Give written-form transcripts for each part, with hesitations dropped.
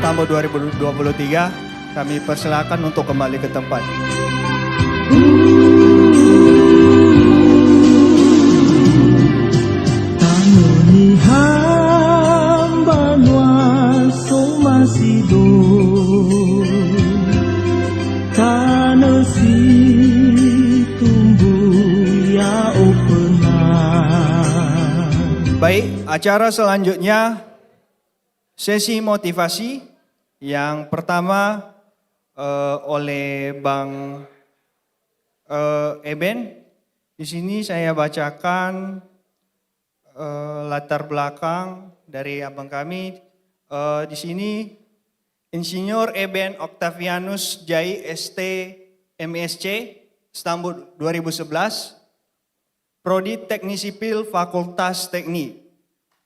tahun 2023. Kami persilakan untuk kembali ke tempat. Baik, acara selanjutnya sesi motivasi yang pertama oleh Bang Eben. Di sini saya bacakan latar belakang dari abang kami. Di sini Insinyur Eben Octavianus Jai ST MSc Istanbul 2011. Prodi Teknik Sipil Fakultas Teknik,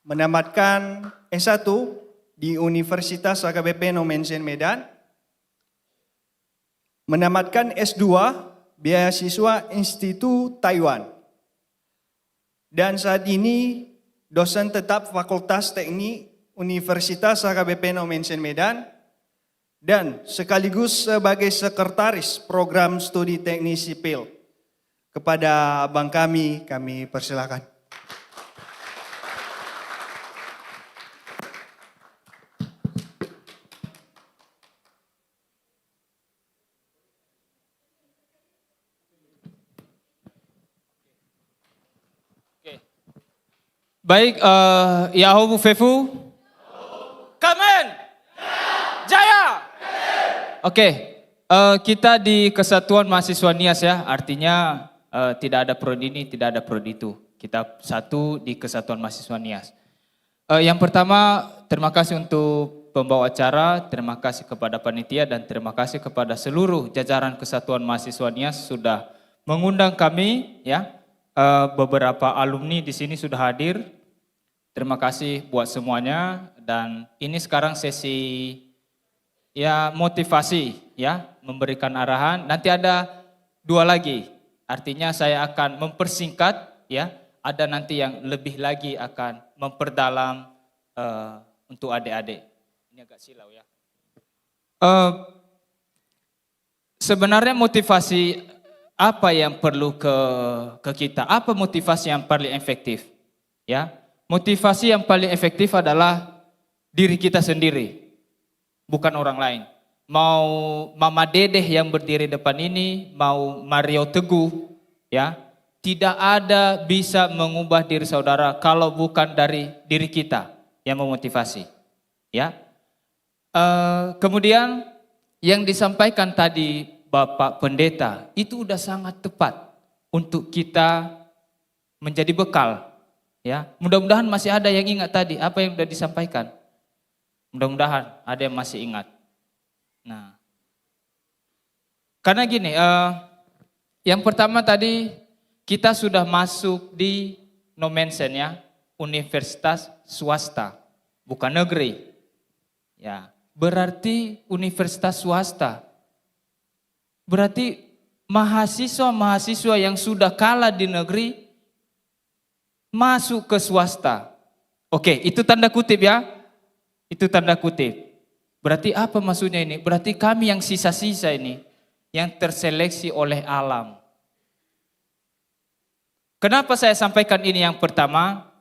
menamatkan S1 di Universitas AKBP Nomensen Medan, menamatkan S2 beasiswa Institut Taiwan, dan saat ini dosen tetap Fakultas Teknik Universitas AKBP Nomensen Medan, dan sekaligus sebagai sekretaris program studi teknik sipil. Kepada abang kami persilakan. Baik, Yahobu Fefu. Kamen. Jaya. Oke, kita di Kesatuan Mahasiswa Nias ya, artinya tidak ada prodi ini, tidak ada prodi itu. Kita satu di Kesatuan Mahasiswa Nias. Yang pertama, terima kasih untuk pembawa acara, terima kasih kepada panitia dan terima kasih kepada seluruh jajaran Kesatuan Mahasiswa Nias sudah mengundang kami ya. Beberapa alumni di sini sudah hadir. Terima kasih buat semuanya dan ini sekarang sesi ya motivasi ya, memberikan arahan. Nanti ada 2 lagi. Artinya saya akan mempersingkat ya, ada nanti yang lebih lagi akan memperdalam untuk adik-adik. Ini agak silau ya. Sebenarnya motivasi apa yang perlu ke kita? Apa motivasi yang paling efektif? Ya, motivasi yang paling efektif adalah diri kita sendiri, bukan orang lain. Mau Mama Dedeh yang berdiri depan ini, mau Mario Teguh, ya, tidak ada bisa mengubah diri saudara kalau bukan dari diri kita yang memotivasi, ya. Kemudian yang disampaikan tadi Bapak Pendeta itu udah sangat tepat untuk kita menjadi bekal, ya. Mudah-mudahan masih ada yang ingat tadi apa yang sudah disampaikan. Mudah-mudahan ada yang masih ingat. Nah, karena gini, yang pertama tadi kita sudah masuk di Nomensen ya, universitas swasta, bukan negeri. Ya, berarti universitas swasta. Berarti mahasiswa-mahasiswa yang sudah kalah di negeri masuk ke swasta. Oke, itu tanda kutip ya. Itu tanda kutip. Berarti apa maksudnya ini? Berarti kami yang sisa-sisa ini, yang terseleksi oleh alam. Kenapa saya sampaikan ini yang pertama?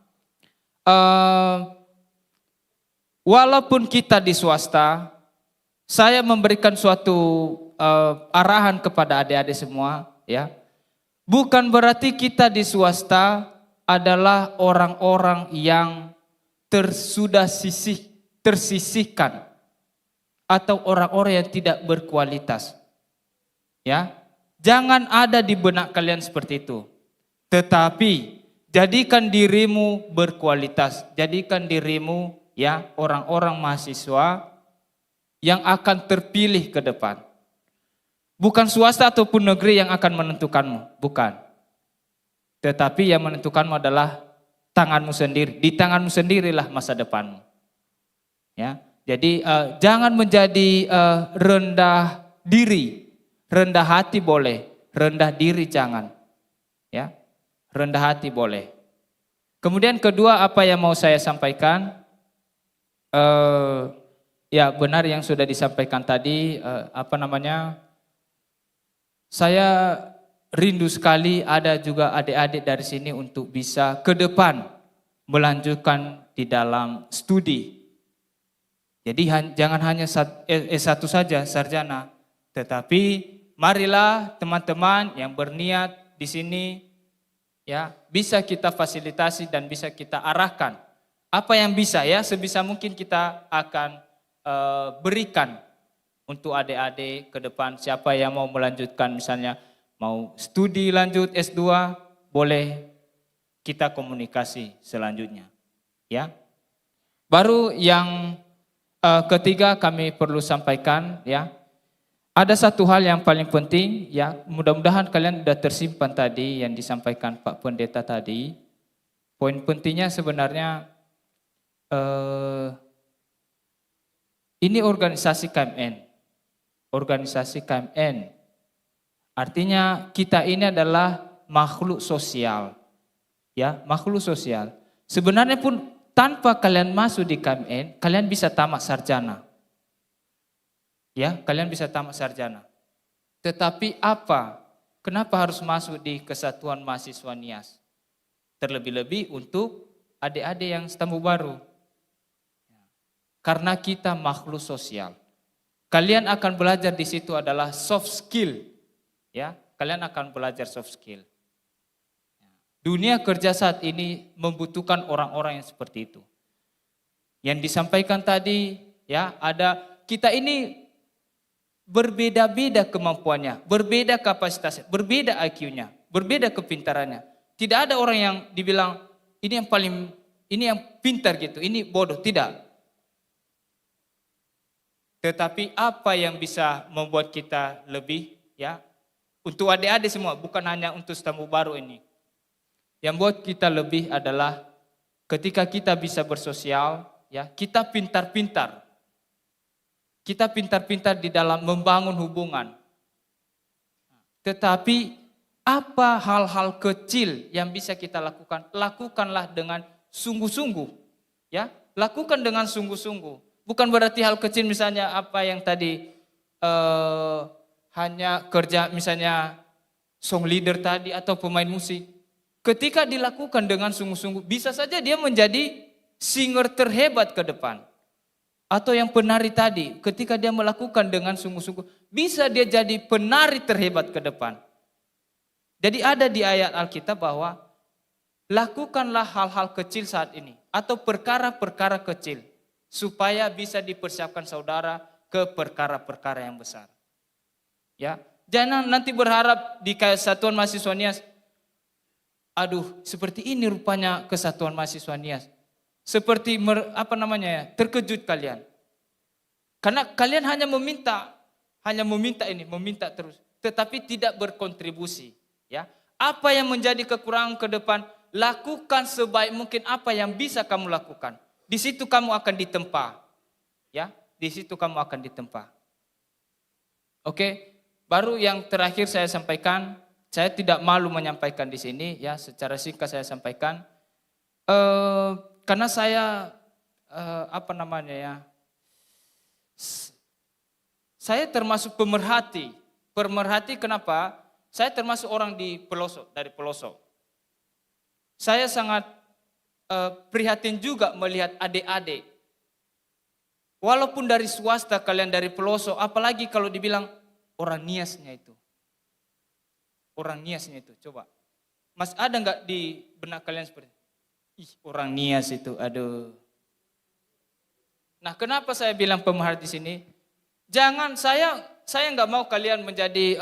Walaupun kita di swasta, saya memberikan suatu arahan kepada adik-adik semua, ya. Bukan berarti kita di swasta adalah orang-orang yang sudah tersisihkan. Atau orang-orang yang tidak berkualitas. Ya, jangan ada di benak kalian seperti itu. Tetapi jadikan dirimu berkualitas, jadikan dirimu ya orang-orang mahasiswa yang akan terpilih ke depan. Bukan swasta ataupun negeri yang akan menentukanmu, bukan. Tetapi yang menentukanmu adalah tanganmu sendiri. Di tanganmu sendirilah masa depanmu. Ya. Jadi jangan menjadi rendah diri, rendah hati boleh, rendah diri jangan, ya, rendah hati boleh. Kemudian kedua apa yang mau saya sampaikan, ya benar yang sudah disampaikan tadi, saya rindu sekali ada juga adik-adik dari sini untuk bisa ke depan melanjutkan di dalam studi. Jadi jangan hanya S1 saja sarjana, tetapi marilah teman-teman yang berniat di sini ya bisa kita fasilitasi dan bisa kita arahkan. Apa yang bisa ya sebisa mungkin kita akan berikan untuk adik-adik ke depan. Siapa yang mau melanjutkan misalnya mau studi lanjut S2 boleh kita komunikasi selanjutnya ya. Baru yang ketiga kami perlu sampaikan ya. Ada satu hal yang paling penting ya, mudah-mudahan kalian sudah tersimpan tadi yang disampaikan Pak Pendeta tadi. Poin pentingnya sebenarnya ini organisasi KMN. Organisasi KMN. Artinya kita ini adalah makhluk sosial. Ya, makhluk sosial. Sebenarnya pun tanpa kalian masuk di KMN, kalian bisa tamat sarjana. Ya, kalian bisa tamat sarjana. Tetapi apa? Kenapa harus masuk di Kesatuan Mahasiswa Nias? Terlebih-lebih untuk adik-adik yang stambu baru. Karena kita makhluk sosial. Kalian akan belajar di situ adalah soft skill. Ya, kalian akan belajar soft skill. Dunia kerja saat ini membutuhkan orang-orang yang seperti itu. Yang disampaikan tadi, ya, ada kita ini berbeda-beda kemampuannya, berbeda kapasitasnya, berbeda IQ-nya, berbeda kepintarannya. Tidak ada orang yang dibilang ini yang pintar gitu, ini bodoh, tidak. Tetapi apa yang bisa membuat kita lebih ya untuk adik-adik semua, bukan hanya untuk tamu baru ini. Yang buat kita lebih adalah ketika kita bisa bersosial, ya kita pintar-pintar. Kita pintar-pintar di dalam membangun hubungan. Tetapi apa hal-hal kecil yang bisa kita lakukan? Lakukanlah dengan sungguh-sungguh. Ya, lakukan dengan sungguh-sungguh. Bukan berarti hal kecil misalnya apa yang tadi hanya kerja misalnya song leader tadi atau pemain musik. Ketika dilakukan dengan sungguh-sungguh bisa saja dia menjadi singer terhebat ke depan. Atau yang penari tadi ketika dia melakukan dengan sungguh-sungguh bisa dia jadi penari terhebat ke depan. Jadi ada di ayat Alkitab bahwa lakukanlah hal-hal kecil saat ini atau perkara-perkara kecil. Supaya bisa dipersiapkan saudara ke perkara-perkara yang besar. Ya, jangan nanti berharap di Kesatuan Mahasiswa Nias, aduh seperti ini rupanya Kesatuan Mahasiswa Nias. Seperti terkejut kalian. Karena kalian hanya meminta ini, meminta terus. Tetapi tidak berkontribusi. Ya, apa yang menjadi kekurangan ke depan, lakukan sebaik mungkin apa yang bisa kamu lakukan. Di situ kamu akan ditempa. Ya, di situ kamu akan ditempa. Oke, baru yang terakhir saya sampaikan, saya tidak malu menyampaikan di sini ya, secara singkat saya sampaikan. Karena saya saya termasuk pemerhati. Pemerhati kenapa? Saya termasuk orang dari pelosok. Saya sangat prihatin juga melihat adik-adik. Walaupun dari swasta kalian dari pelosok, apalagi kalau dibilang orang Niasnya itu. Orang Niasnya itu, coba. Mas ada nggak di benak kalian seperti ih orang Nias itu, aduh. Nah kenapa saya bilang pemerhati di sini? Jangan, saya nggak mau kalian menjadi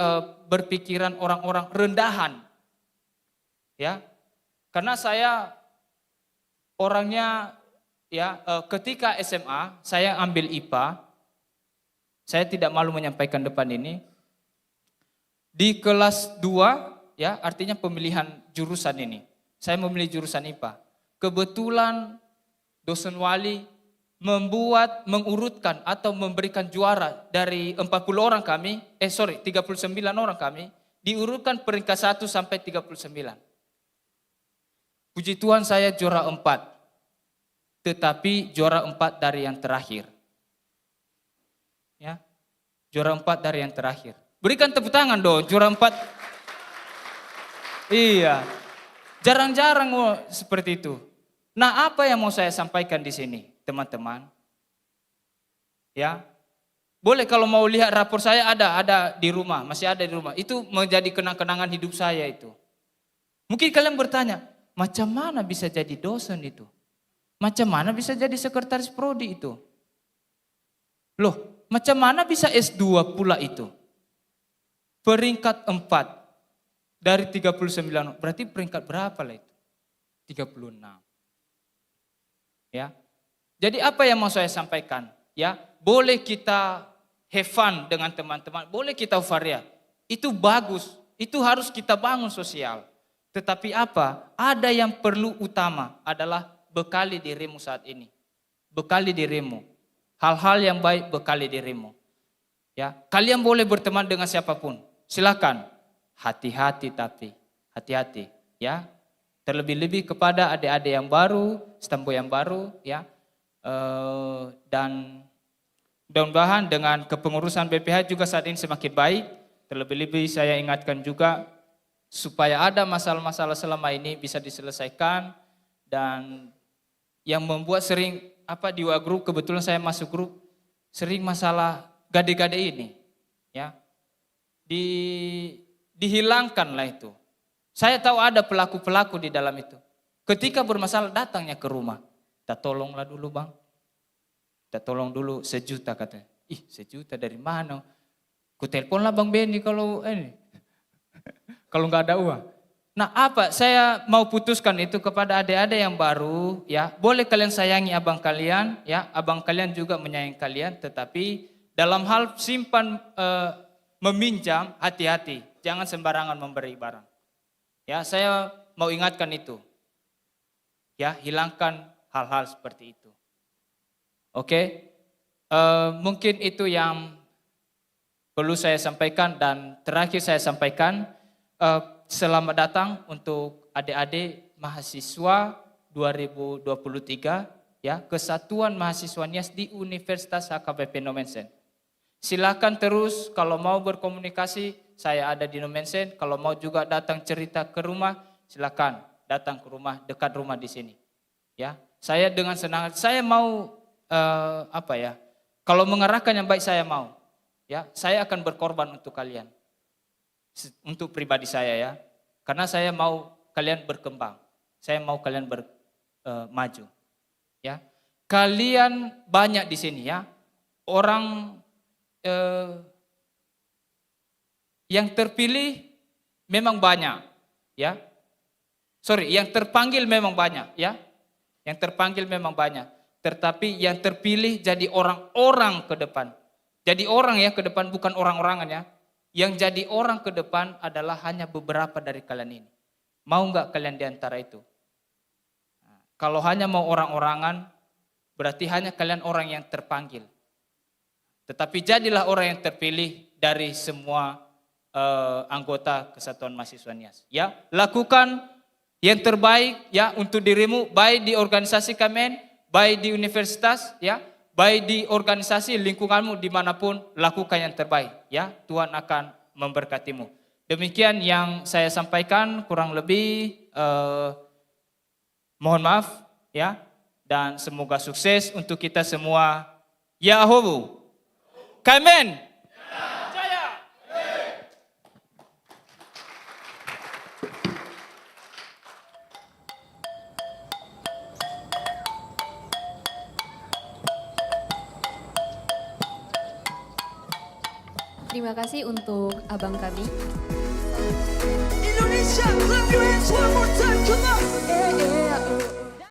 berpikiran orang-orang rendahan. Ya, karena saya orangnya ya ketika SMA saya ambil IPA, saya tidak malu menyampaikan depan ini. Di kelas 2 ya artinya pemilihan jurusan ini, saya memilih jurusan IPA. Kebetulan dosen wali mengurutkan atau memberikan juara dari 39 orang kami, diurutkan peringkat 1 sampai 39. Puji Tuhan saya juara 4. Tetapi juara 4 dari yang terakhir. Ya. Juara 4 dari yang terakhir. Berikan tepuk tangan dong, juara 4. Iya. Jarang-jarang seperti itu. Nah, apa yang mau saya sampaikan di sini, teman-teman? Ya. Boleh kalau mau lihat rapor saya ada di rumah, masih ada di rumah. Itu menjadi kenang-kenangan hidup saya itu. Mungkin kalian bertanya, macam mana bisa jadi dosen itu? Macam mana bisa jadi sekretaris prodi itu? Loh, macam mana bisa S2 pula itu? Peringkat 4 dari 39, berarti peringkat berapa lah itu? 36. Ya. Jadi apa yang mau saya sampaikan? Ya, boleh kita have fun dengan teman-teman, boleh kita euforia. Itu bagus, itu harus kita bangun sosial. Tetapi apa? Ada yang perlu utama adalah bekali dirimu saat ini. Bekali dirimu. Hal-hal yang baik bekali dirimu. Ya, kalian boleh berteman dengan siapapun. Silakan. Hati-hati tapi. Hati-hati, ya. Terlebih-lebih kepada adik-adik yang baru, stembo yang baru, ya. Dan mudah-mudahan dengan kepengurusan BPH juga saat ini semakin baik. Terlebih-lebih saya ingatkan juga supaya ada masalah-masalah selama ini bisa diselesaikan. Dan yang membuat sering di WA group, kebetulan saya masuk grup, sering masalah gade-gade ini, ya, dihilangkanlah itu. Saya tahu ada pelaku-pelaku di dalam itu. Ketika bermasalah datangnya ke rumah, kita tolonglah dulu bang, kita tolong dulu 1 juta katanya. Ih 1 juta dari mana? Ku teleponlah bang Benny kalau kalau nggak ada uang. Nah apa, saya mau putuskan itu kepada adik-adik yang baru, ya. Boleh kalian sayangi abang kalian, ya. Abang kalian juga menyayangi kalian, tetapi dalam hal simpan meminjam, hati-hati. Jangan sembarangan memberi barang. Ya, saya mau ingatkan itu. Ya, hilangkan hal-hal seperti itu. Oke, mungkin itu yang perlu saya sampaikan, dan terakhir saya sampaikan, selamat datang untuk adik-adik mahasiswa 2023 ya, Kesatuan Mahasiswa Nias di Universitas HKBP Nomensen. Silakan terus kalau mau berkomunikasi, saya ada di Nomensen. Kalau mau juga datang cerita ke rumah, silakan datang ke rumah, dekat rumah di sini. Ya, saya dengan senang saya mau kalau mengarahkan yang baik saya mau. Ya, saya akan berkorban untuk kalian. Untuk pribadi saya ya, karena saya mau kalian berkembang, saya mau kalian maju, ya. Kalian banyak di sini ya, orang yang terpilih memang banyak, ya. Yang terpanggil memang banyak, ya. Yang terpanggil memang banyak, tetapi yang terpilih jadi orang-orang ke depan, jadi orang ya ke depan, bukan orang-orangan ya. Yang jadi orang ke depan adalah hanya beberapa dari kalian ini. Mau nggak kalian di antara itu? Nah, kalau hanya mau orang-orangan, berarti hanya kalian orang yang terpanggil. Tetapi jadilah orang yang terpilih dari semua anggota Kesatuan Mahasiswa Nias. Ya, lakukan yang terbaik ya untuk dirimu, baik di organisasi Kamen, baik di universitas, ya. Baik di organisasi lingkunganmu dimanapun, lakukan yang terbaik. Ya, Tuhan akan memberkatimu. Demikian yang saya sampaikan, kurang lebih mohon maaf ya, dan semoga sukses untuk kita semua. Yahowu, Kamen, Jaya. Terima kasih untuk abang kami. Indonesia, clap your hands one more time, come on.